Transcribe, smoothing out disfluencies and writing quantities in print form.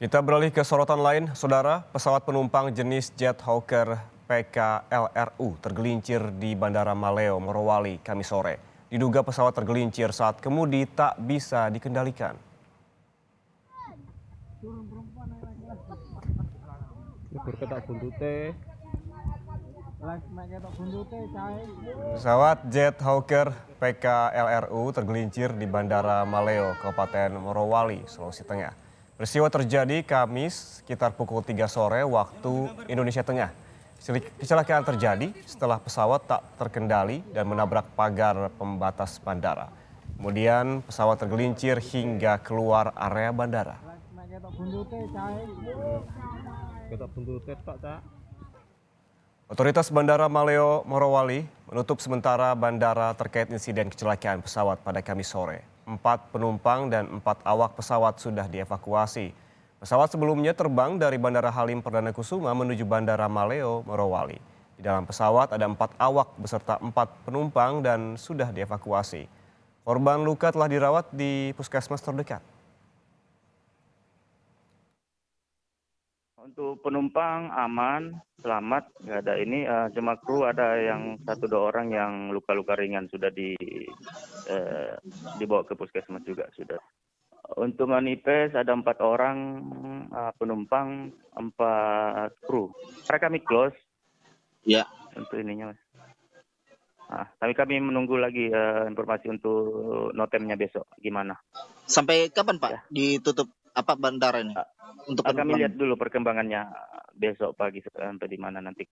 Kita beralih ke sorotan lain, Saudara. Pesawat penumpang jenis Jet Hawker PKLRU tergelincir di Bandara Maleo, Morowali, Kamis sore. Diduga pesawat tergelincir saat kemudi tak bisa dikendalikan. Pesawat Jet Hawker PKLRU tergelincir di Bandara Maleo, Kabupaten Morowali, Sulawesi Tengah. Peristiwa terjadi Kamis sekitar pukul 3 sore waktu Indonesia Tengah. Kecelakaan terjadi setelah pesawat tak terkendali dan menabrak pagar pembatas bandara. Kemudian pesawat tergelincir hingga keluar area bandara. Otoritas Bandara Maleo Morowali menutup sementara bandara terkait insiden kecelakaan pesawat pada Kamis sore. 4 penumpang dan 4 awak pesawat sudah dievakuasi. Pesawat sebelumnya terbang dari Bandara Halim Perdana Kusuma menuju Bandara Maleo Morowali. Di dalam pesawat ada 4 awak beserta 4 penumpang dan sudah dievakuasi. Korban luka telah dirawat di puskesmas terdekat. Untuk penumpang aman, selamat, nggak ada ini. Cuma kru ada yang 1-2 orang yang luka-luka ringan sudah dibawa ke puskesmas juga sudah. Untuk manifest ada 4 orang penumpang, 4 kru. Mereka kami close. Ya. Untuk ininya, Mas. Tapi kami menunggu lagi informasi untuk notemnya besok gimana. Sampai kapan Pak Ya. ditutup bandara ini? Untuk Kami penumpang? lihat dulu perkembangannya besok pagi sampai di mana nanti